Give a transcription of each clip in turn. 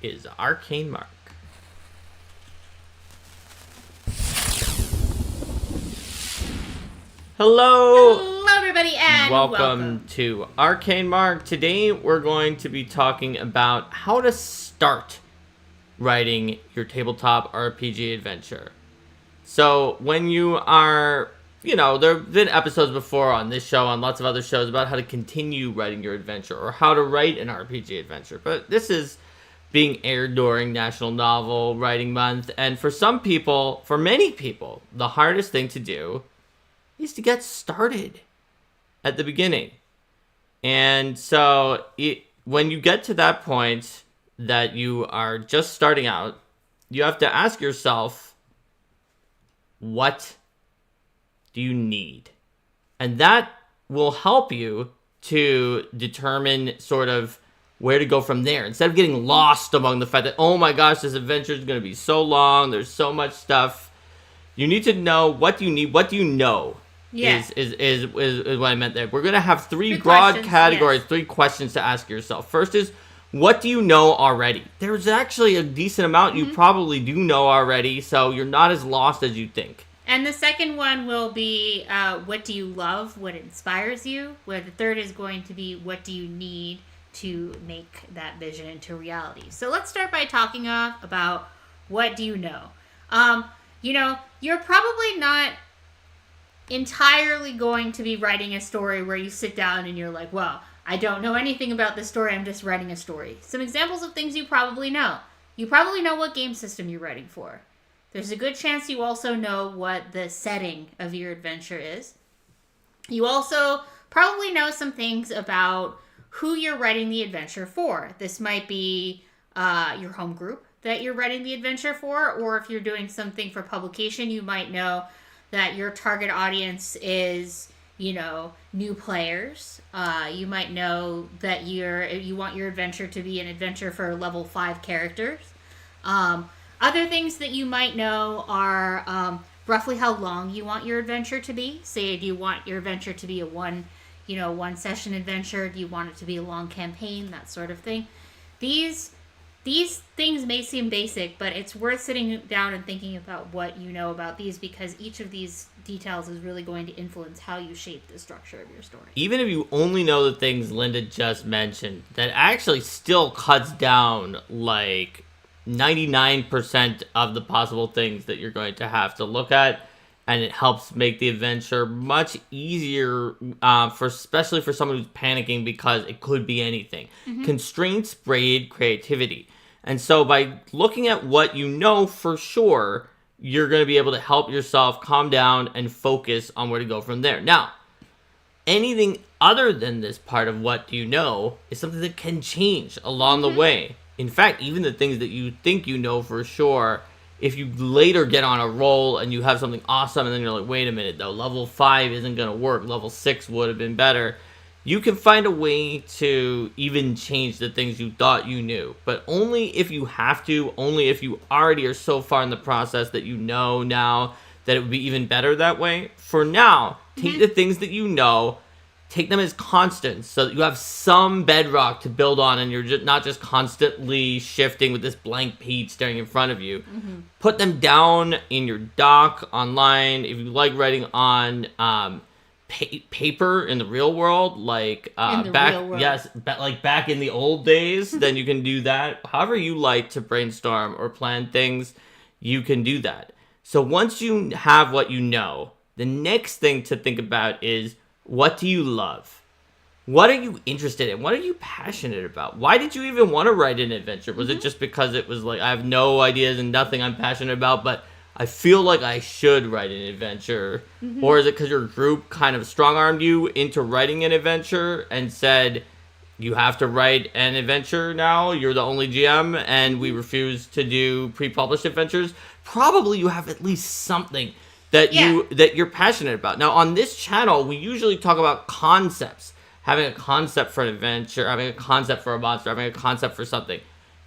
is Arcane Mark. Hello! Hello, everybody, and welcome to Arcane Mark. Today, we're going to be talking about how to start writing your tabletop RPG adventure. So, when you are, there have been episodes before on this show, on lots of other shows, about how to continue writing your adventure, or how to write an RPG adventure. But this is being aired during National Novel Writing Month, and for many people, the hardest thing to do is to get started at the beginning. And so when you get to that point that you are just starting out, you have to ask yourself, what do you need? And that will help you to determine sort of where to go from there. Instead of getting lost among the fact that, oh my gosh, this adventure is going to be so long, there's so much stuff. You need to know what you need, what do you know? Yeah. Is what I meant there. We're going to have three broad categories, yes. 3 questions to ask yourself. First is, what do you know already? There's actually a decent amount you probably do know already, so you're not as lost as you think. And the second one will be, what do you love? What inspires you? Where the third is going to be, what do you need to make that vision into reality? So let's start by talking about what do you know? You're probably not entirely going to be writing a story where you sit down and you're like, well, I don't know anything about this story, I'm just writing a story. Some examples of things you probably know. You probably know what game system you're writing for. There's a good chance you also know what the setting of your adventure is. You also probably know some things about who you're writing the adventure for. This might be your home group that you're writing the adventure for, or if you're doing something for publication, you might know that your target audience is, new players. You might know that you want your adventure to be an adventure for level 5 characters. Other things that you might know are roughly how long you want your adventure to be. Say, do you want your adventure to be a one session adventure? Do you want it to be a long campaign? That sort of thing. These things may seem basic, but it's worth sitting down and thinking about what you know about these, because each of these details is really going to influence how you shape the structure of your story. Even if you only know the things Linda just mentioned, that actually still cuts down like 99% of the possible things that you're going to have to look at, and it helps make the adventure much easier, especially for someone who's panicking because it could be anything. Constraints breed creativity. And so by looking at what you know for sure, you're going to be able to help yourself calm down and focus on where to go from there. Now, anything other than this part of what you know is something that can change along the way. In fact, even the things that you think you know for sure, if you later get on a roll and you have something awesome and then you're like, wait a minute though, level 5 isn't going to work, level 6 would have been better, you can find a way to even change the things you thought you knew. But only if you have to, only if you already are so far in the process that you know now that it would be even better that way. For now, take the things that you know, take them as constants so that you have some bedrock to build on, and you're not just constantly shifting with this blank page staring in front of you. Put them down in your doc online. If you like writing on paper in the real world, like back in the old days, then you can do that. However you like to brainstorm or plan things, you can do that. So once you have what you know, the next thing to think about is, what do you love? What are you interested in? What are you passionate about? Why did you even want to write an adventure? Was it just because it was like, I have no ideas and nothing I'm passionate about, but I feel like I should write an adventure? Or is it because your group kind of strong-armed you into writing an adventure and said, you have to write an adventure now, you're the only GM, and we refuse to do pre-published adventures? Probably you have at least something that you're passionate about. Now, on this channel, we usually talk about concepts. Having a concept for an adventure, having a concept for a monster, having a concept for something.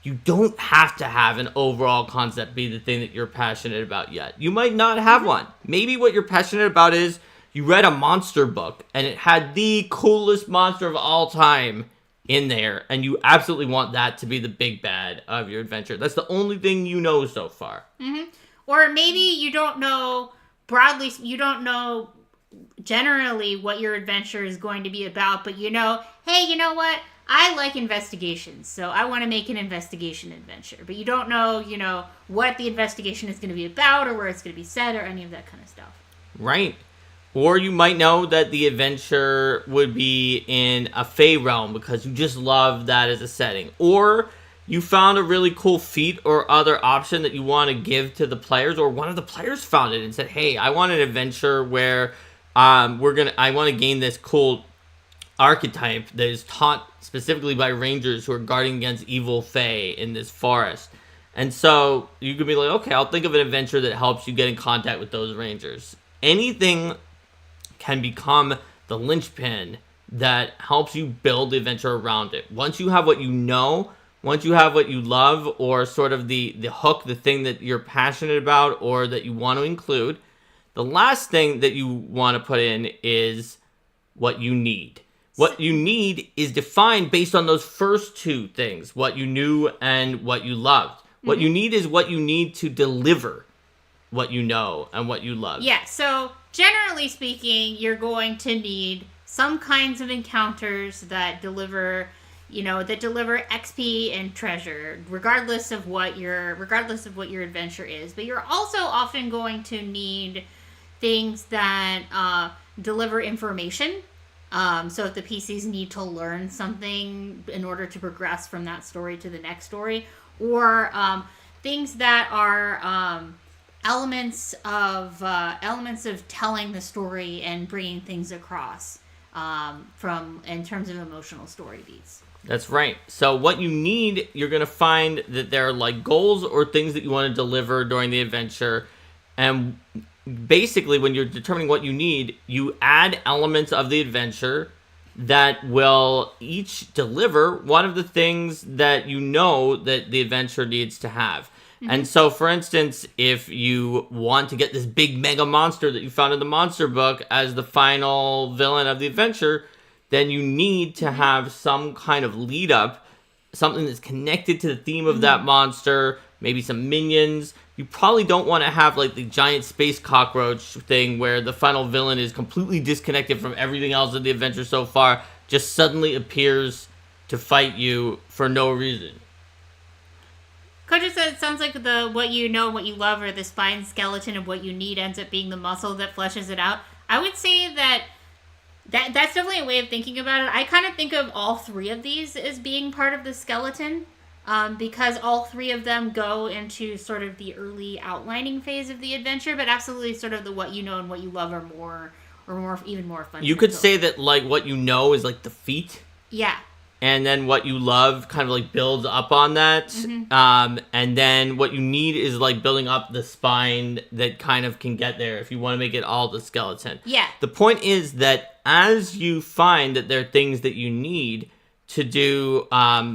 You don't have to have an overall concept be the thing that you're passionate about yet. You might not have one. Maybe what you're passionate about is you read a monster book and it had the coolest monster of all time in there, and you absolutely want that to be the big bad of your adventure. That's the only thing you know so far. Mm-hmm. Or maybe you don't know you don't know generally what your adventure is going to be about, but hey, you know what? I like investigations, so I want to make an investigation adventure. But you don't know, what the investigation is going to be about or where it's going to be set or any of that kind of stuff. Right. Or you might know that the adventure would be in a Fey realm because you just love that as a setting. Or you found a really cool feat or other option that you want to give to the players, or one of the players found it and said, hey, I want an adventure where I want to gain this cool archetype that is taught specifically by rangers who are guarding against evil Fey in this forest. And so you could be like, okay, I'll think of an adventure that helps you get in contact with those rangers. Anything can become the linchpin that helps you build the adventure around it. Once you have what you know, once you have what you love, or sort of the hook, the thing that you're passionate about or that you want to include, the last thing that you want to put in is what you need. What you need is defined based on those first two things, what you knew and what you loved. Mm-hmm. What you need is what you need to deliver what you know and what you love. Yeah, so generally speaking, you're going to need some kinds of encounters that deliver XP and treasure, regardless of what your adventure is. But you're also often going to need things that deliver information. So if the PCs need to learn something in order to progress from that story to the next story, or things that are elements of telling the story and bringing things across in terms of emotional story beats. That's right. So what you need, you're going to find that there are like goals or things that you want to deliver during the adventure. And basically, when you're determining what you need, you add elements of the adventure that will each deliver one of the things that you know that the adventure needs to have. Mm-hmm. And so, for instance, if you want to get this big mega monster that you found in the monster book as the final villain of the adventure, then you need to have some kind of lead up, something that's connected to the theme of that monster, maybe some minions. You probably don't want to have like the giant space cockroach thing where the final villain is completely disconnected from everything else of the adventure so far, just suddenly appears to fight you for no reason. Coach said it sounds like the what you know, what you love, or the spine skeleton of what you need ends up being the muscle that fleshes it out. I would say that's definitely a way of thinking about it. I kind of think of all three of these as being part of the skeleton. Because all three of them go into sort of the early outlining phase of the adventure, but absolutely sort of the what you know and what you love are even more fundamental. You could say that like what you know is like the feat. Yeah. And then what you love kind of like builds up on that. Mm-hmm. And then what you need is like building up the spine that kind of can get there if you want to make it all the skeleton. Yeah. The point is that as you find that there are things that you need to do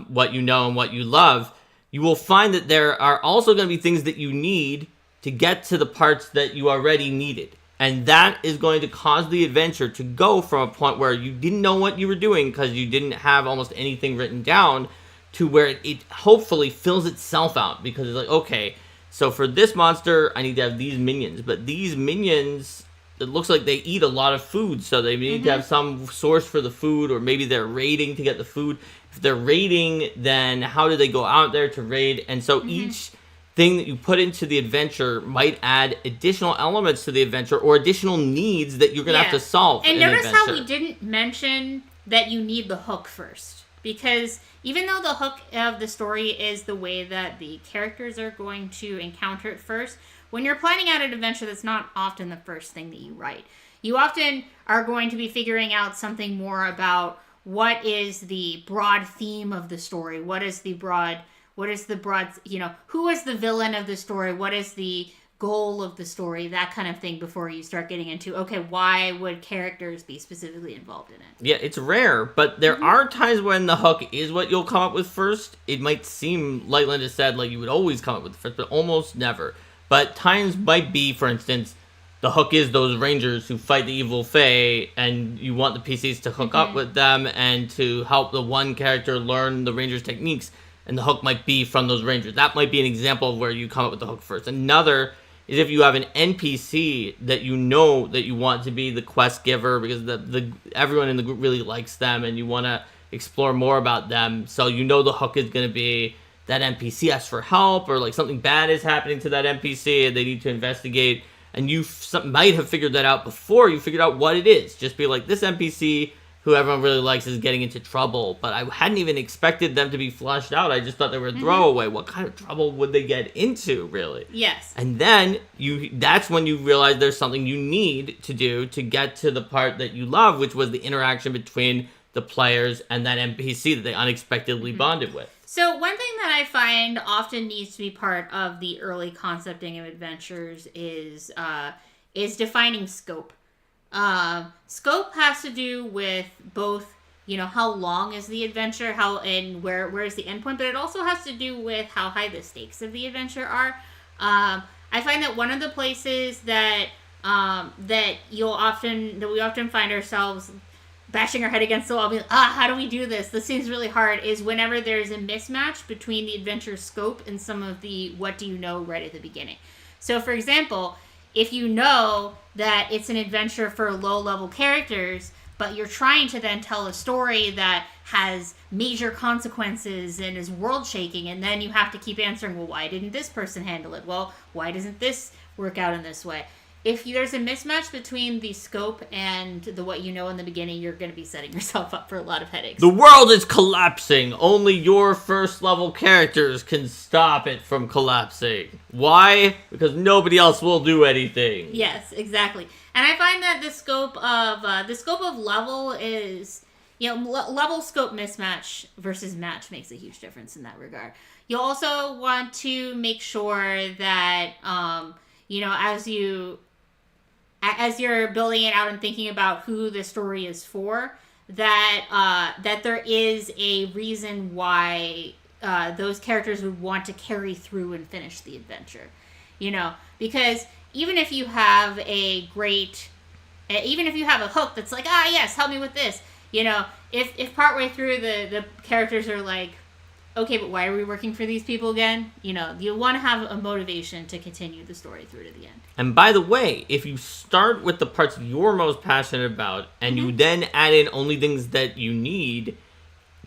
what you know and what you love, you will find that there are also going to be things that you need to get to the parts that you already needed. And that is going to cause the adventure to go from a point where you didn't know what you were doing because you didn't have almost anything written down to where it hopefully fills itself out. Because it's like, okay, so for this monster, I need to have these minions. But these minions, it looks like they eat a lot of food, so they need to have some source for the food, or maybe they're raiding to get the food. If they're raiding, then how do they go out there to raid? And so each thing that you put into the adventure might add additional elements to the adventure or additional needs that you're going to have to solve. And notice how we didn't mention that you need the hook first. Because even though the hook of the story is the way that the characters are going to encounter it first, when you're planning out an adventure, that's not often the first thing that you write. You often are going to be figuring out something more about what is the broad theme of the story. What is the broad, who is the villain of the story? What is the goal of the story? That kind of thing before you start getting into, okay, why would characters be specifically involved in it? Yeah, it's rare, but there are times when the hook is what you'll come up with first. It might seem, like Linda said, like you would always come up with it first, but almost never. But times might be, for instance, the hook is those rangers who fight the evil Fae, and you want the PCs to hook up with them and to help the one character learn the rangers' techniques, and the hook might be from those rangers. That might be an example of where you come up with the hook first. Another is if you have an NPC that you know that you want to be the quest giver because the everyone in the group really likes them and you want to explore more about them, so you know the hook is going to be that NPC asks for help, or like something bad is happening to that NPC and they need to investigate. And you might have figured that out before you figured out what it is. Just be like, this NPC, who everyone really likes, is getting into trouble. But I hadn't even expected them to be flushed out. I just thought they were a throwaway. What kind of trouble would they get into, really? Yes. And then that's when you realize there's something you need to do to get to the part that you love, which was the interaction between the players and that NPC that they unexpectedly bonded with. So one thing that I find often needs to be part of the early concepting of adventures is defining scope. Scope has to do with both, how long is the adventure, and where is the endpoint, but it also has to do with how high the stakes of the adventure are. I find that one of the places that we often find ourselves bashing our head against the wall, being, how do we do this? This seems really hard, is whenever there's a mismatch between the adventure scope and some of the what do you know right at the beginning. So, for example, if you know that it's an adventure for low-level characters, but you're trying to then tell a story that has major consequences and is world-shaking, and then you have to keep answering, well, why didn't this person handle it? Well, why doesn't this work out in this way? If there's a mismatch between the scope and the what you know in the beginning, you're going to be setting yourself up for a lot of headaches. The world is collapsing. Only your first level characters can stop it from collapsing. Why? Because nobody else will do anything. Yes, exactly. And I find that the scope of level is, level scope mismatch versus match makes a huge difference in that regard. You'll also want to make sure that as you're building it out and thinking about who the story is for, that there is a reason why those characters would want to carry through and finish the adventure. Because even if you have a hook that's like, yes, help me with this, if partway through the characters are like, okay, but why are we working for these people again? You want to have a motivation to continue the story through to the end. And by the way, if you start with the parts you're most passionate about, and you then add in only things that you need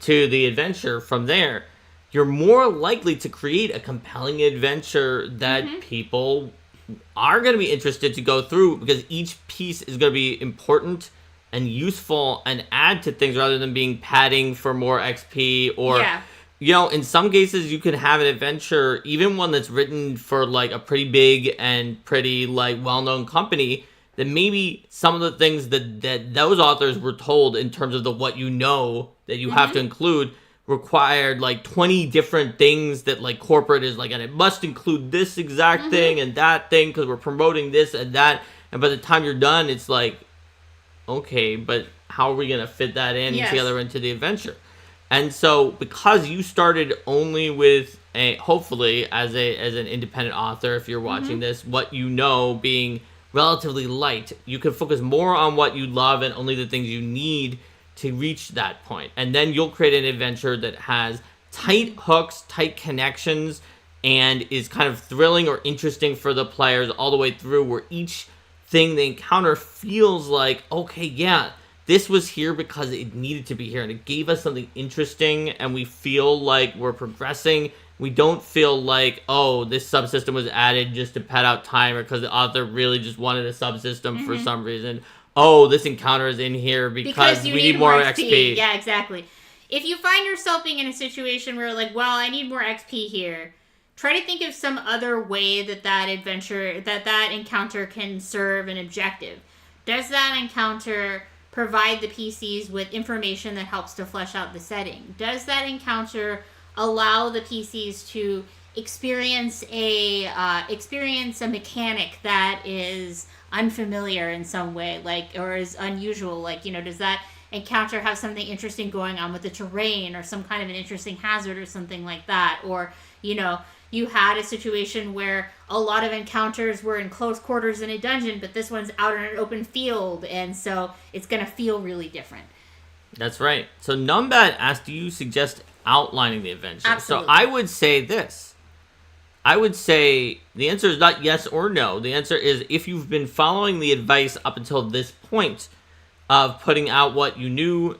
to the adventure from there, you're more likely to create a compelling adventure that people are going to be interested to go through, because each piece is going to be important and useful and add to things rather than being padding for more XP or... Yeah. In some cases, you can have an adventure, even one that's written for, like, a pretty big and pretty, like, well-known company, that maybe some of the things that those authors were told in terms of the what you know that you have to include required, like, 20 different things that, like, corporate is like, and it must include this exact thing and that thing because we're promoting this and that. And by the time you're done, it's like, okay, but how are we going to fit that in together into the adventure? And so, because you started only with hopefully as an independent author, if you're watching this, what you know being relatively light, you can focus more on what you love and only the things you need to reach that point. And then you'll create an adventure that has tight hooks, tight connections, and is kind of thrilling or interesting for the players all the way through, where each thing they encounter feels like, okay, yeah, this was here because it needed to be here, and it gave us something interesting, and we feel like we're progressing. We don't feel like, oh, this subsystem was added just to pad out time, or because the author really just wanted a subsystem for some reason. Oh, this encounter is in here because we need more XP. Yeah, exactly. If you find yourself being in a situation where, like, well, I need more XP here, try to think of some other way that encounter can serve an objective. Does that encounter provide the PCs with information that helps to flesh out the setting? Does that encounter allow the PCs to experience a mechanic that is unfamiliar in some way, like, or is unusual? Like, does that encounter have something interesting going on with the terrain, or some kind of an interesting hazard or something like that? Or, you had a situation where a lot of encounters were in close quarters in a dungeon, but this one's out in an open field, and so it's going to feel really different. That's right. So Numbat asked, do you suggest outlining the adventure? Absolutely. So I would say this. I would say the answer is not yes or no. The answer is if you've been following the advice up until this point of putting out what you knew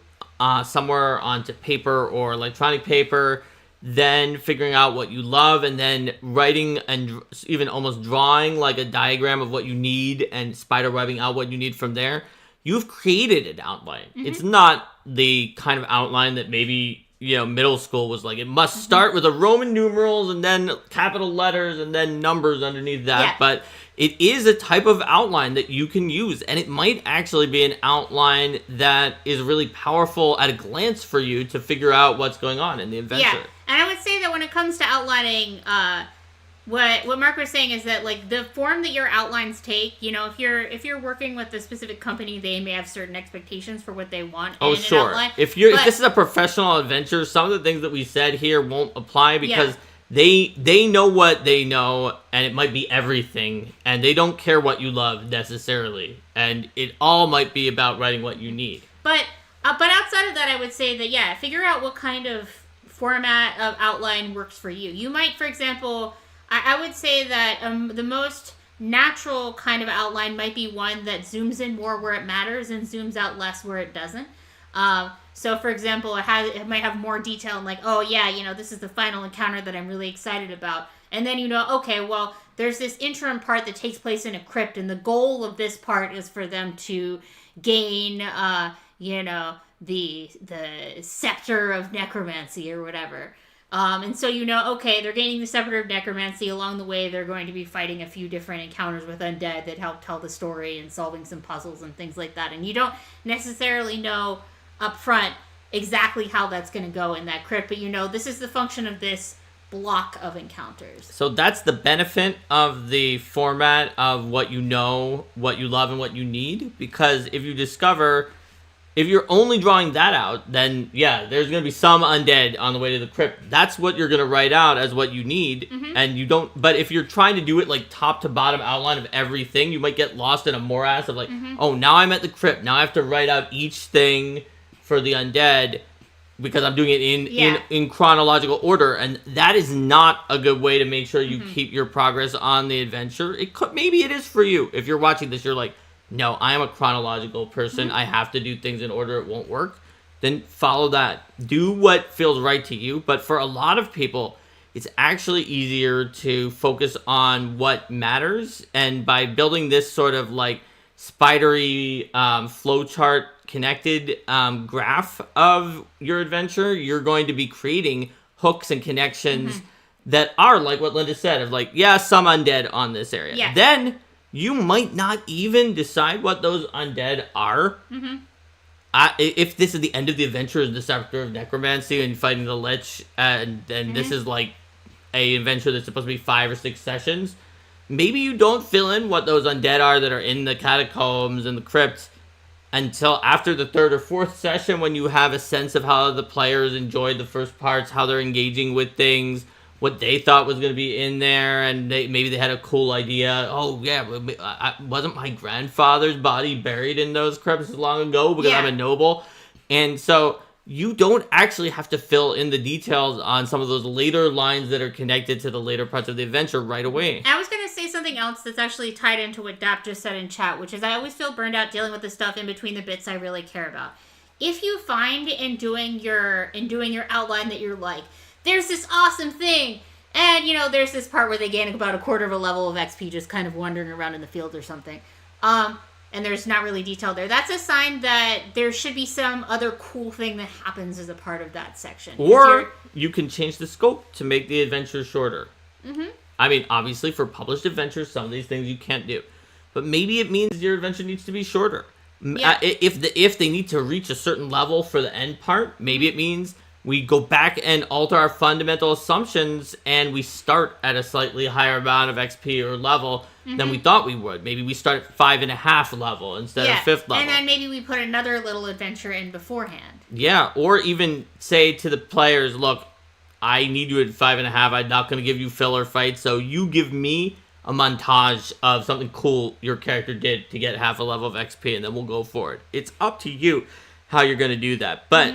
somewhere onto paper or electronic paper, then figuring out what you love, and then writing and even almost drawing like a diagram of what you need and spiderwebbing out what you need from there, you've created an outline. Mm-hmm. It's not the kind of outline that maybe, middle school was like, it must start with a Roman numerals and then capital letters and then numbers underneath that. Yeah. But it is a type of outline that you can use, and it might actually be an outline that is really powerful at a glance for you to figure out what's going on in the adventure. Yeah, and I would say that when it comes to outlining, what Mark was saying is that like the form that your outlines take, if you're working with a specific company, they may have certain expectations for what they want. Oh, in sure. An outline. If this is a professional adventure, some of the things that we said here won't apply because they know what they know, and it might be everything, and they don't care what you love necessarily, and it all might be about writing what you need. But outside of that, I would say that figure out what kind of format of outline works for you. You might, for example, I would say that the most natural kind of outline might be one that zooms in more where it matters and zooms out less where it doesn't. So, for example, it might have more detail and like, oh, yeah, this is the final encounter that I'm really excited about. And then, okay, well, there's this interim part that takes place in a crypt, and the goal of this part is for them to gain, the scepter of necromancy or whatever. And so, okay, they're gaining the scepter of necromancy. Along the way, they're going to be fighting a few different encounters with undead that help tell the story and solving some puzzles and things like that. And you don't necessarily know up front exactly how that's going to go in that crypt, but this is the function of this block of encounters. So that's the benefit of the format of what you know, what you love, and what you need. Because if you're only drawing that out, then there's going to be some undead on the way to the crypt. That's what you're going to write out as what you need. Mm-hmm. And you don't, but if you're trying to do it like top to bottom outline of everything, you might get lost in a morass of like, oh, now I'm at the crypt. Now I have to write out each thing for the undead because I'm doing it in chronological order, and that is not a good way to make sure you keep your progress on the adventure. Maybe it is for you. If you're watching this, you're like, no, I am a chronological person. I have to do things in order. It won't work. Then follow that. Do what feels right to you. But for a lot of people, it's actually easier to focus on what matters. And by building this sort of like spidery flowchart connected graph of your adventure, you're going to be creating hooks and connections that are like what Linda said of like, some undead on this area. Yeah. Then you might not even decide what those undead are. Mm-hmm. If this is the end of the adventure, is the Scepter of Necromancy and fighting the Lich, and then this is like a adventure that's supposed to be 5 or 6 sessions, maybe you don't fill in what those undead are that are in the catacombs and the crypts until after the 3rd or 4th session, when you have a sense of how the players enjoyed the first parts, how they're engaging with things, what they thought was going to be in there, and maybe they had a cool idea. Oh, yeah, wasn't my grandfather's body buried in those crypts long ago because I'm a noble? And so you don't actually have to fill in the details on some of those later lines that are connected to the later parts of the adventure right away. I was going to say something else that's actually tied into what Dap just said in chat, which is I always feel burned out dealing with the stuff in between the bits I really care about. If you find in doing your outline that you're like, there's this awesome thing, and, there's this part where they gain about a quarter of a level of XP just kind of wandering around in the field or something, and there's not really detail there. That's a sign that there should be some other cool thing that happens as a part of that section. Or you can change the scope to make the adventure shorter. Mm-hmm. I mean, obviously, for published adventures, some of these things you can't do. But maybe it means your adventure needs to be shorter. Yeah. If they need to reach a certain level for the end part, maybe it means we go back and alter our fundamental assumptions, and we start at a slightly higher amount of XP or level than we thought we would. Maybe we start at 5.5 level instead of 5th level. And then maybe we put another little adventure in beforehand. Yeah, or even say to the players, look, I need you at 5.5. I'm not going to give you filler fights. So you give me a montage of something cool your character did to get half a level of XP, and then we'll go forward. It's up to you how you're going to do that. But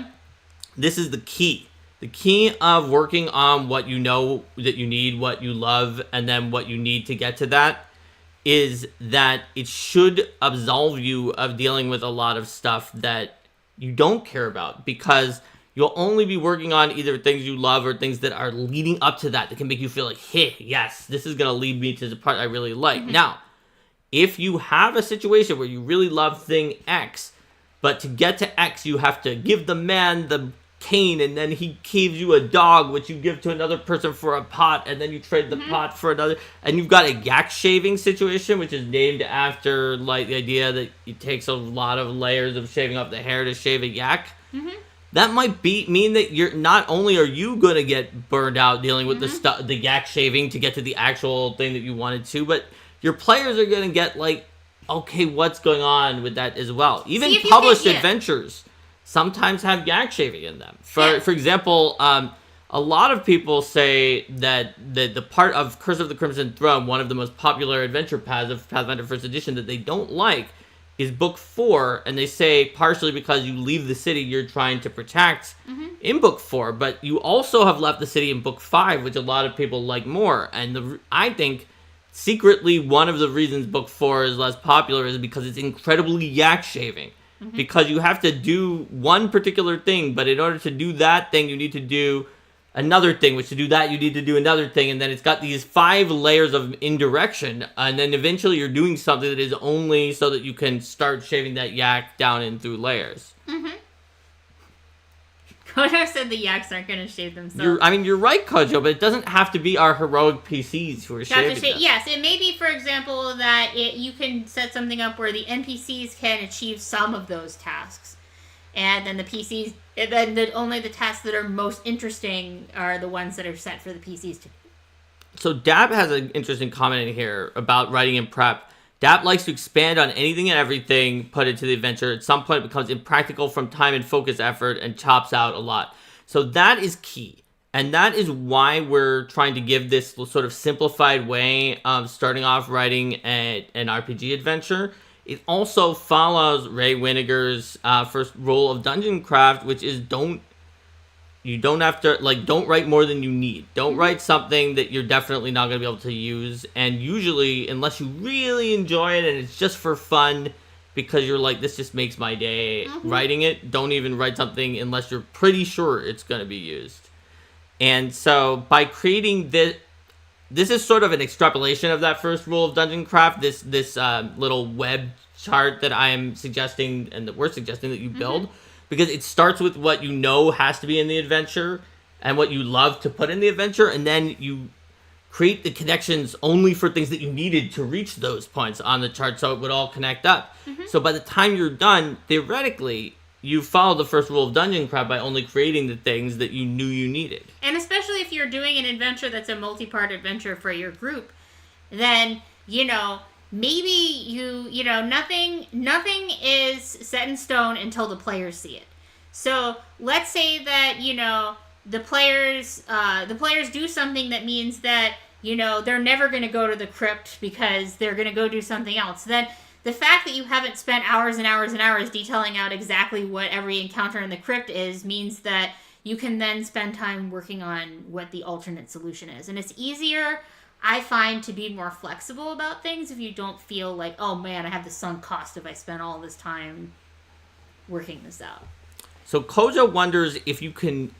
this is the key. The key of working on what you know that you need, what you love, and then what you need to get to that is that it should absolve you of dealing with a lot of stuff that you don't care about, because you'll only be working on either things you love or things that are leading up to that can make you feel like, hey, yes, this is going to lead me to the part I really like. Now, if you have a situation where you really love thing X, but to get to X, you have to give the man the cane, and then he gives you a dog, which you give to another person for a pot, and then you trade the pot for another, and you've got a yak shaving situation, which is named after like the idea that it takes a lot of layers of shaving off the hair to shave a yak. That might mean that you're not only are you going to get burned out dealing with the yak shaving to get to the actual thing that you wanted to, but your players are going to get like, okay, what's going on with that as well. Even published adventures sometimes have yak shaving in them. For example, a lot of people say that the part of Curse of the Crimson Throne, one of the most popular adventure paths of Pathfinder 1st Edition that they don't like, is Book 4, and they say partially because you leave the city you're trying to protect in Book 4, but you also have left the city in Book 5, which a lot of people like more. And I think secretly one of the reasons Book 4 is less popular is because it's incredibly yak shaving. Because you have to do one particular thing, but in order to do that thing, you need to do another thing, which to do that, you need to do another thing, and then it's got these 5 layers of indirection, and then eventually you're doing something that is only so that you can start shaving that yak down in through layers. Kojo said the yaks aren't going to shave themselves. You're right, Kojo, but it doesn't have to be our heroic PCs who are shaving them. Yes, it may be, for example, that you can set something up where the NPCs can achieve some of those tasks. And then the PCs, only the tasks that are most interesting are the ones that are set for the PCs to do. So Dab has an interesting comment in here about writing in prep. Dap likes to expand on anything and everything put into the adventure. At some point, it becomes impractical from time and focus effort and chops out a lot. So that is key. And that is why we're trying to give this sort of simplified way of starting off writing an RPG adventure. It also follows Ray Winnegar's first rule of Dungeon Craft, which is don't write more than you need. Don't write something that you're definitely not going to be able to use. And usually, unless you really enjoy it and it's just for fun, because you're like, this just makes my day writing it, don't even write something unless you're pretty sure it's going to be used. And so by creating this is sort of an extrapolation of that first rule of Dungeon Craft, this little web chart that I'm suggesting and that we're suggesting that you build. Because it starts with what you know has to be in the adventure and what you love to put in the adventure, and then you create the connections only for things that you needed to reach those points on the chart so it would all connect up. So by the time you're done, theoretically, you follow the first rule of Dungeon Craft by only creating the things that you knew you needed. And especially if you're doing an adventure that's a multi-part adventure for your group, then, maybe nothing is set in stone until the players see it. So let's say that, the players do something that means that, they're never going to go to the crypt because they're going to go do something else. Then the fact that you haven't spent hours and hours and hours detailing out exactly what every encounter in the crypt is means that you can then spend time working on what the alternate solution is. And it's easier, I find, to be more flexible about things if you don't feel like, oh man, I have the sunk cost if I spent all this time working this out. So Kojo wonders if you can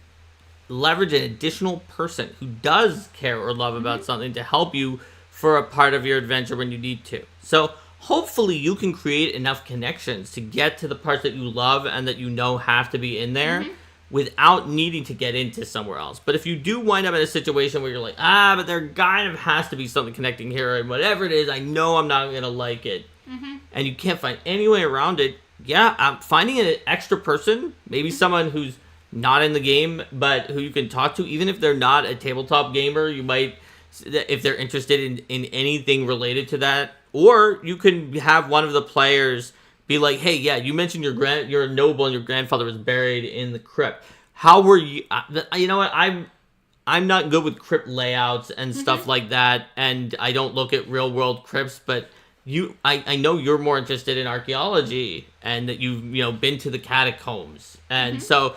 leverage an additional person who does care or love about something to help you for a part of your adventure when you need to. So hopefully you can create enough connections to get to the parts that you love and that you know have to be in there without needing to get into somewhere else. But if you do wind up in a situation where you're like, but there kind of has to be something connecting here, and whatever it is, I know I'm not going to like it, and you can't find any way around it, I'm finding an extra person, maybe someone who's not in the game, but who you can talk to, even if they're not a tabletop gamer, you might, if they're interested in anything related to that. Or you can have one of the players be like, hey, yeah, you mentioned you're a noble and your grandfather was buried in the crypt. How were you? You know what? I'm not good with crypt layouts and stuff like that, and I don't look at real world crypts, but I know you're more interested in archaeology and that you've, been to the catacombs. And so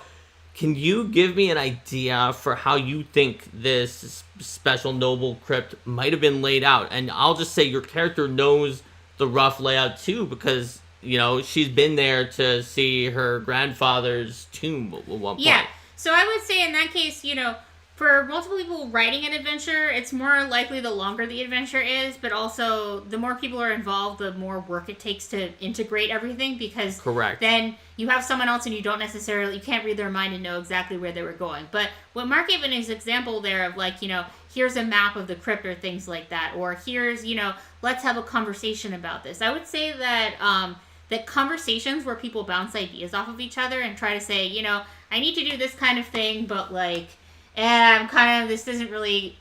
can you give me an idea for how you think this special noble crypt might have been laid out? And I'll just say your character knows the rough layout too, because she's been there to see her grandfather's tomb at one point. Yeah. So I would say in that case, for multiple people writing an adventure, it's more likely the longer the adventure is, but also the more people are involved, the more work it takes to integrate everything, because Correct. then you have someone else and you can't read their mind and know exactly where they were going. But what Mark gave an example there of here's a map of the crypt or things like that, or here's, let's have a conversation about this. I would say that, that conversations where people bounce ideas off of each other and try to say, I need to do this kind of thing, but this isn't really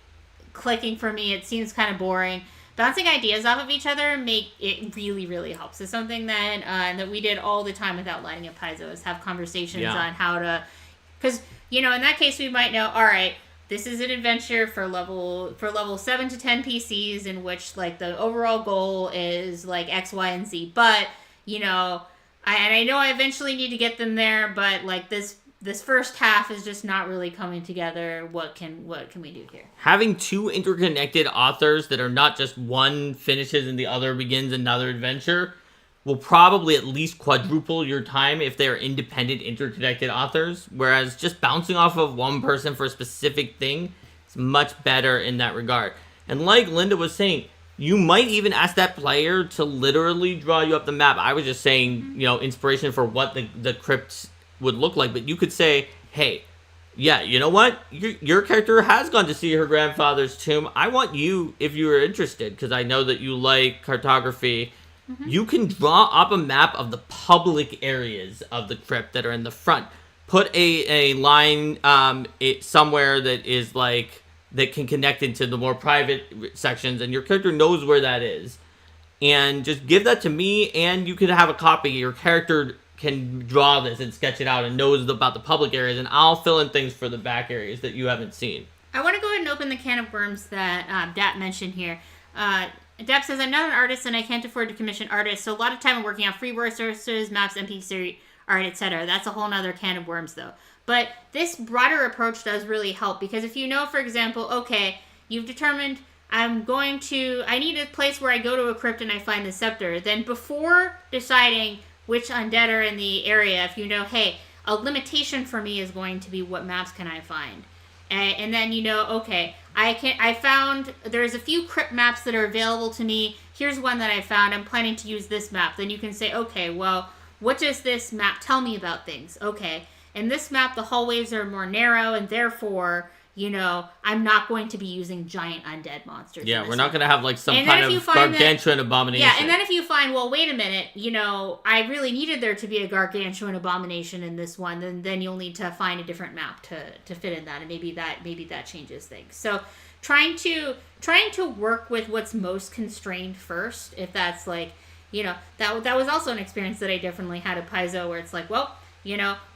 clicking for me. It seems kind of boring. Bouncing ideas off of each other really, really helps. It's something that we did all the time with Outlining at Paizo, is have conversations on how to, because, in that case we might know, all right, this is an adventure for level 7 to 10 PCs in which the overall goal is X, Y, and Z. But, I know I eventually need to get them there, but this first half is just not really coming together. What can we do here? Having two interconnected authors that are not just one finishes and the other begins another adventure will probably at least quadruple your time if they are independent, interconnected authors, whereas just bouncing off of one person for a specific thing is much better in that regard. And like Linda was saying, you might even ask that player to literally draw you up the map. I was just saying, inspiration for what the crypts would look like, but you could say, hey, yeah, you know what? Your character has gone to see her grandfather's tomb. I want you, if you are interested, because I know that you like cartography, you can draw up a map of the public areas of the crypt that are in the front. Put a line somewhere that is that can connect into the more private sections, and your character knows where that is. And just give that to me, and you can have a copy. Your character can draw this and sketch it out and knows about the public areas, and I'll fill in things for the back areas that you haven't seen. I want to go ahead and open the can of worms that Dap mentioned here. Dap says, I'm not an artist and I can't afford to commission artists, so a lot of time I'm working on free resources, maps, NPC art, etc. That's a whole nother can of worms, though. But this broader approach does really help, because if you know, for example, okay, you've determined I need a place where I go to a crypt and I find the scepter, then before deciding which undead are in the area, if you know, hey, a limitation for me is going to be what maps can I find. And then okay, I found there's a few crypt maps that are available to me. Here's one that I found. I'm planning to use this map. Then you can say, okay, well, what does this map tell me about things? Okay, in this map, the hallways are more narrow, and therefore, I'm not going to be using giant undead monsters. Yeah, we're not going to have some kind of gargantuan abomination. Yeah, and then if you find, well, wait a minute, I really needed there to be a gargantuan abomination in this one, then you'll need to find a different map to fit in that, and maybe that changes things. So trying to work with what's most constrained first, if that's that was also an experience that I definitely had at Paizo, where it's well,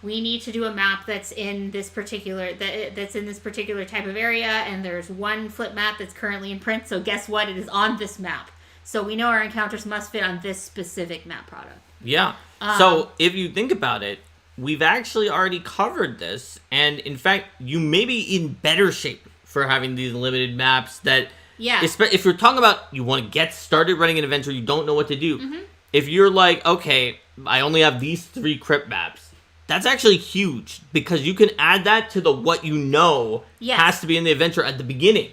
we need to do a map that's in this particular type of area, and there's one flip map that's currently in print, so guess what? It is on this map. So we know our encounters must fit on this specific map product. Yeah. So if you think about it, we've actually already covered this, and in fact, you may be in better shape for having these limited maps that... Yeah. If you're talking about you want to get started running an adventure, you don't know what to do. If you're okay, I only have these 3 crypt maps, that's actually huge, because you can add that to the what has to be in the adventure at the beginning,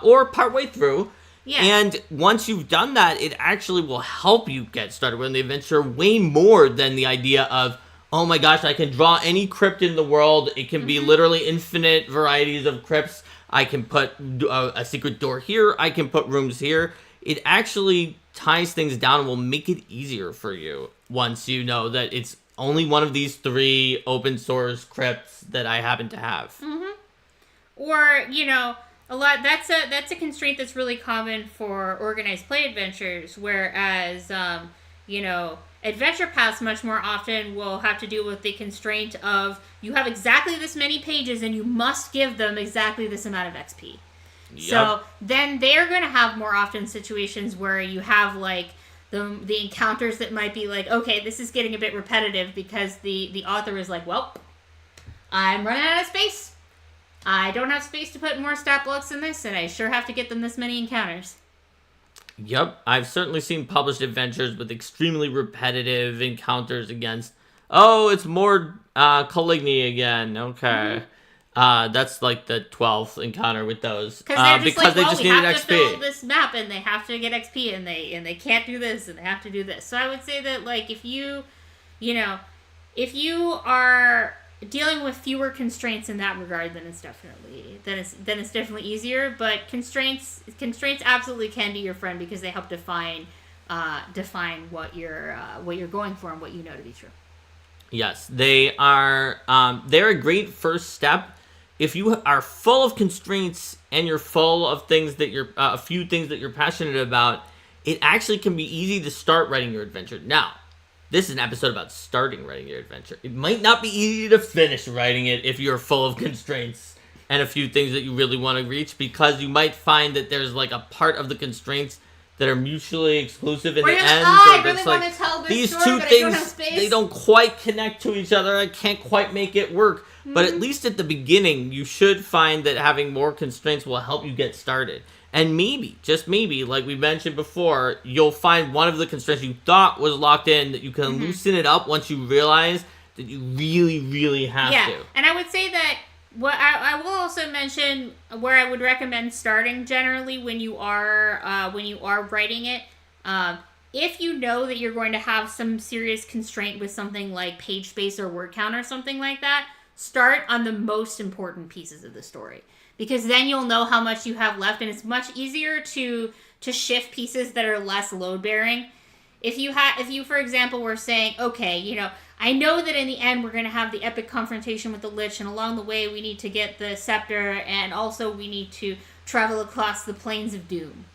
or partway through. Yeah. And once you've done that, it actually will help you get started with the adventure way more than the idea of, oh my gosh, I can draw any crypt in the world. It can be literally infinite varieties of crypts. I can put a secret door here. I can put rooms here. It actually ties things down and will make it easier for you once you know that it's only one of these 3 open source crypts that I happen to have. Or, a lot, that's a constraint that's really common for organized play adventures, whereas, adventure paths much more often will have to do with the constraint of you have exactly this many pages and you must give them exactly this amount of XP. Yep. So then they're going to have more often situations where you have like the encounters that might be like, okay, this is getting a bit repetitive because the author is like, well, I'm running out of space. I don't have space to put more stat blocks in this, and I sure have to get them this many encounters. Yep, I've certainly seen published adventures with extremely repetitive encounters against, it's more Caligny again. Okay. Mm-hmm. That's like the 12th encounter with those. Because they just needed XP. To fill this map, and they have to get XP, and they can't do this, and they have to do this. So I would say that, like, if you are dealing with fewer constraints in that regard, then it's definitely easier. But constraints absolutely can be your friend because they help define what you're going for and what you know to be true. Yes, they are. They're a great first step. If you are full of constraints and you're full of things that you're a few things that you're passionate about, it actually can be easy to start writing your adventure. Now, this is an episode about starting writing your adventure. It might not be easy to finish writing it if you're full of constraints and a few things that you really want to reach, because you might find that there's like a part of the constraints that are mutually exclusive in the end. I really want to tell this these story, two but things, I don't have space. They don't quite connect to each other. I can't quite make it work. Mm-hmm. But at least at the beginning, you should find that having more constraints will help you get started. And maybe, just maybe, like we mentioned before, you'll find one of the constraints you thought was locked in that you can loosen it up once you realize that you really, really have to. Yeah, and I would say that what I will also mention where I would recommend starting generally when you are writing it. If you know that you're going to have some serious constraint with something like page space or word count or something like that, start on the most important pieces of the story. Because then you'll know how much you have left, and it's much easier to shift pieces that are less load-bearing. If you, for example, were saying, okay, I know that in the end we're going to have the epic confrontation with the Lich, and along the way we need to get the scepter, and also we need to travel across the plains of doom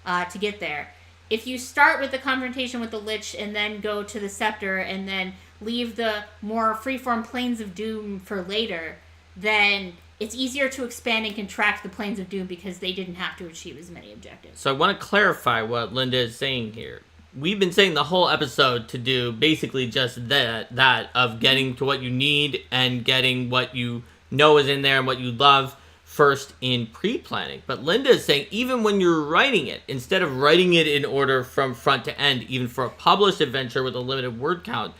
to get there. If you start with the confrontation with the Lich and then go to the scepter and then leave the more freeform plains of doom for later, then it's easier to expand and contract the plains of doom because they didn't have to achieve as many objectives. So I want to clarify what Linda is saying here. We've been saying the whole episode to do basically just that of getting to what you need and getting what you know is in there and what you love first in pre-planning. But Linda is saying even when you're writing it, instead of writing it in order from front to end, even for a published adventure with a limited word count,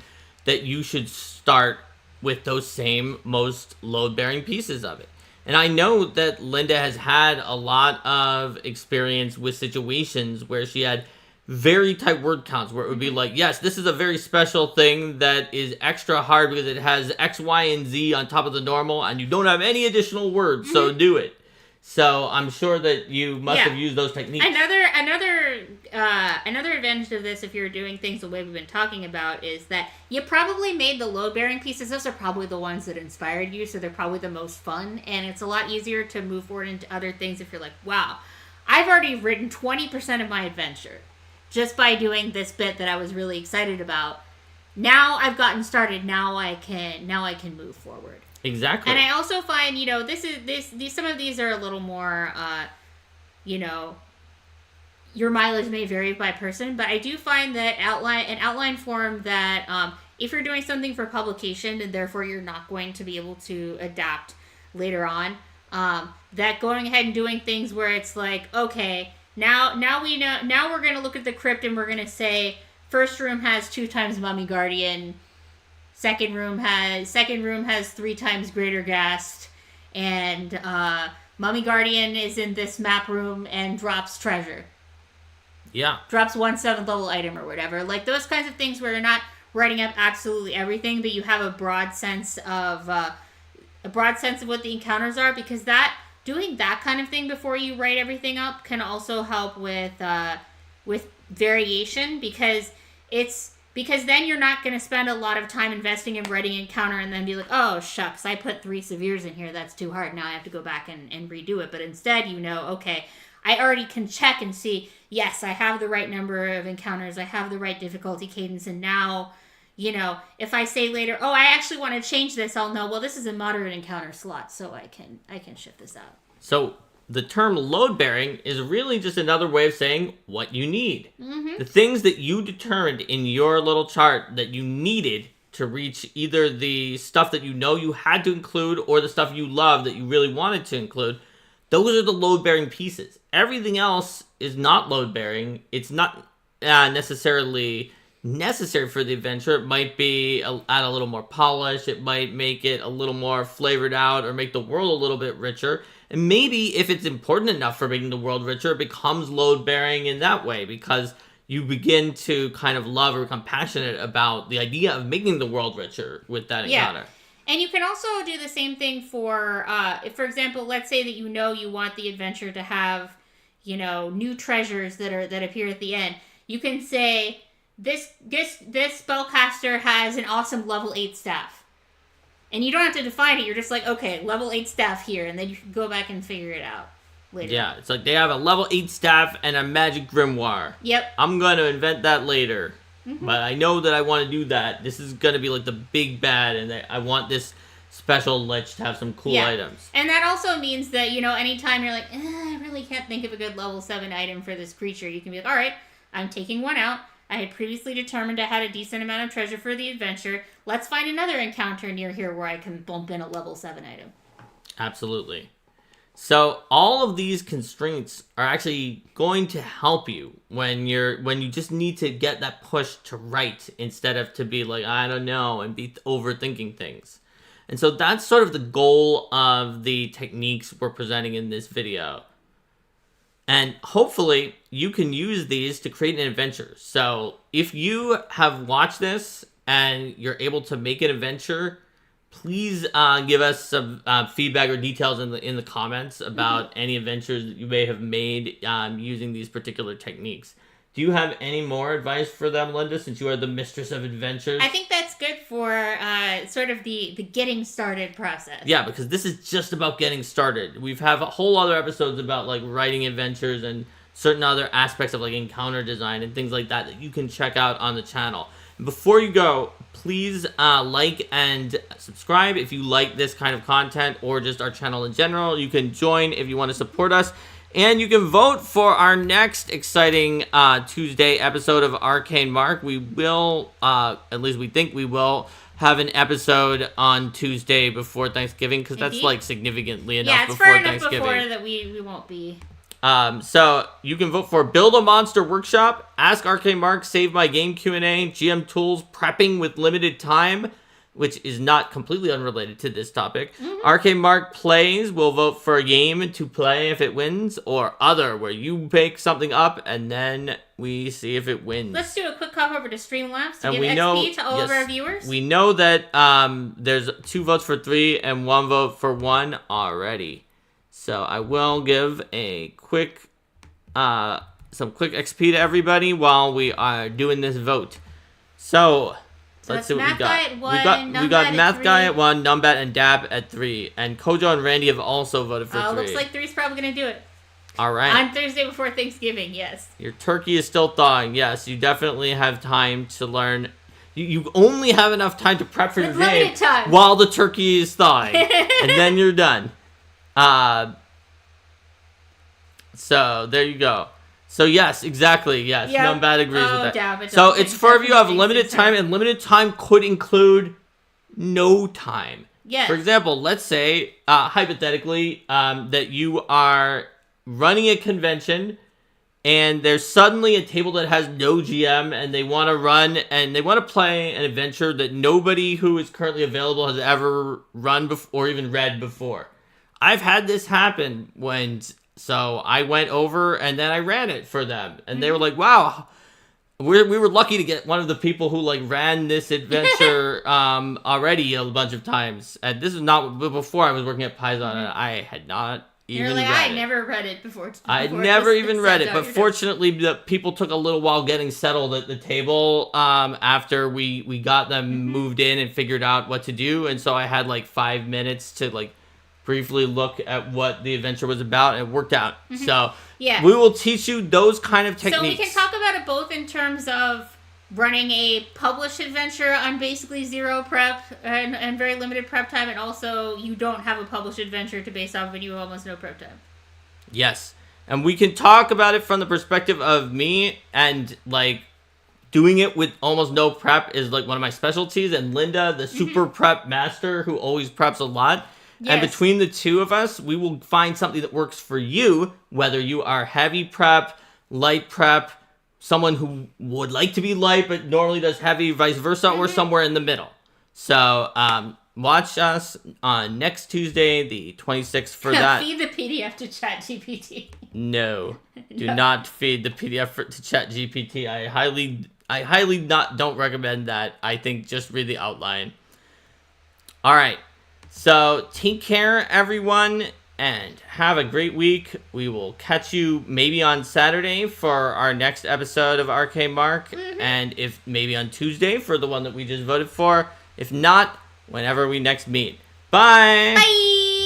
that you should start with those same most load-bearing pieces of it. And I know that Linda has had a lot of experience with situations where she had very tight word counts, where it would be like, yes, this is a very special thing that is extra hard because it has X, Y, and Z on top of the normal, and you don't have any additional words, so do it. So I'm sure that you must have used those techniques. Another advantage of this, if you're doing things the way we've been talking about, is that you probably made the load-bearing pieces. Those are probably the ones that inspired you, so they're probably the most fun. And it's a lot easier to move forward into other things if you're like, wow, I've already written 20% of my adventure just by doing this bit that I was really excited about. Now I've gotten started. Now I can move forward. Exactly. And I also find, some of these are a little more, your mileage may vary by person, but I do find that an outline form that, if you're doing something for publication and therefore you're not going to be able to adapt later on, that going ahead and doing things where it's like, okay, now we know, now we're going to look at the crypt and we're going to say, first room has 2 times Mummy Guardian, Second room has 3 times Greater Ghast, and Mummy Guardian is in this map room and drops treasure. Yeah. Drops 1 7th level item or whatever. Like those kinds of things where you're not writing up absolutely everything, but you have a broad sense of what the encounters are, because doing that kind of thing before you write everything up can also help with variation, because then you're not going to spend a lot of time investing in writing an encounter and then be like, oh, shucks, I put 3 severes in here. That's too hard. Now I have to go back and redo it. But instead, okay, I already can check and see, yes, I have the right number of encounters, I have the right difficulty cadence, and now, if I say later, oh, I actually want to change this, I'll know, well, this is a moderate encounter slot, so I can shift this out. So the term load bearing is really just another way of saying what you need. Mm-hmm. The things that you determined in your little chart that you needed to reach either the stuff that you had to include or the stuff you love that you really wanted to include, those are the load-bearing pieces. Everything else is not load-bearing. It's not necessarily necessary for the adventure. It might be add a little more polish. It might make it a little more flavored out or make the world a little bit richer. And maybe if it's important enough for making the world richer, it becomes load-bearing in that way because you begin to kind of love or become passionate about the idea of making the world richer with that encounter. And you can also do the same thing for example, let's say that you want the adventure to have, new treasures that appear at the end. You can say, this spellcaster has an awesome level 8 staff. And you don't have to define it. You're just like, okay, level 8 staff here. And then you can go back and figure it out later. Yeah, it's like they have a level 8 staff and a magic grimoire. Yep. I'm going to invent that later. Mm-hmm. But I know that I want to do that. This is going to be like the big bad, and I want this special lich to have some cool items. And that also means that, anytime you're like, I really can't think of a good level 7 item for this creature, you can be like, all right, I'm taking one out. I had previously determined I had a decent amount of treasure for the adventure. Let's find another encounter near here where I can bump in a level 7 item. Absolutely. So all of these constraints are actually going to help you when you just need to get that push to write instead of to be like, I don't know, and be overthinking things. And so that's sort of the goal of the techniques we're presenting in this video. And hopefully you can use these to create an adventure. So if you have watched this and you're able to make an adventure, please give us some feedback or details in the comments about any adventures that you may have made using these particular techniques. Do you have any more advice for them, Linda, since you are the mistress of adventures? I think that's good for sort of the getting started process. Yeah, because this is just about getting started. We've have a whole other episodes about like writing adventures and certain other aspects of like encounter design and things like that you can check out on the channel. Before you go, please like and subscribe if you like this kind of content or just our channel in general. You can join if you want to support us. And you can vote for our next exciting Tuesday episode of Arcane Mark. We will, at least we think we will, have an episode on Tuesday before Thanksgiving because that's like significantly enough before Thanksgiving. Yeah, it's far enough before that we won't be. So you can vote for Build a Monster Workshop, Ask Arcane Mark, Save My Game Q&A, GM Tools, Prepping with Limited Time, which is not completely unrelated to this topic. Mm-hmm. Arcane Mark Plays will vote for a game to play if it wins, or Other, where you make something up and then we see if it wins. Let's do a quick hop over to Streamlabs to give XP to all of our viewers. We know that there's 2 votes for 3 and 1 vote for 1 already. So I will give a quick, some quick XP to everybody while we are doing this vote. So let's see what we got. We got Math Guy at 1, Numbat and Dab at 3, and Kojo and Randy have also voted for 3. Looks like 3's probably gonna do it. All right. On Thursday before Thanksgiving, yes. Your turkey is still thawing. Yes, you definitely have time to learn. You only have enough time to prep for your game while the turkey is thawing, and then you're done. So there you go. So yes, exactly. Yes, Numbat agrees with that. So it's for if you have limited time, and limited time could include no time. Yes. For example, let's say hypothetically that you are running a convention, and there's suddenly a table that has no GM, and they want to run and they want to play an adventure that nobody who is currently available has ever run or even read before. I've had this happen so I went over and then I ran it for them, and they were like, "Wow, we were lucky to get one of the people who like ran this adventure already a bunch of times." And this is not before I was working at Paisan, and I had not even read it. I never read it before. I never even read it, but fortunately, the people took a little while getting settled at the table after we got them moved in and figured out what to do, and so I had like 5 minutes to like briefly look at what the adventure was about, and it worked out. So Yeah. we will teach you those kind of techniques. So we can talk about it both in terms of running a published adventure on basically zero prep and very limited prep time, and also you don't have a published adventure to base off and you have almost no prep time. Yes. And we can talk about it from the perspective of me, and like doing it with almost no prep is like one of my specialties, and Linda, the super prep master who always preps a lot. Yes. And between the two of us, we will find something that works for you, whether you are heavy prep, light prep, someone who would like to be light but normally does heavy, vice versa, or somewhere in the middle. So watch us on next Tuesday, the 26th, for that. Feed the PDF to ChatGPT. No, do not feed the PDF to ChatGPT. I highly don't recommend that. I think just read the outline. All right. So take care, everyone, and have a great week. We will catch you maybe on Saturday for our next episode of Arcade Mark, and if maybe on Tuesday for the one that we just voted for. If not, whenever we next meet. Bye! Bye!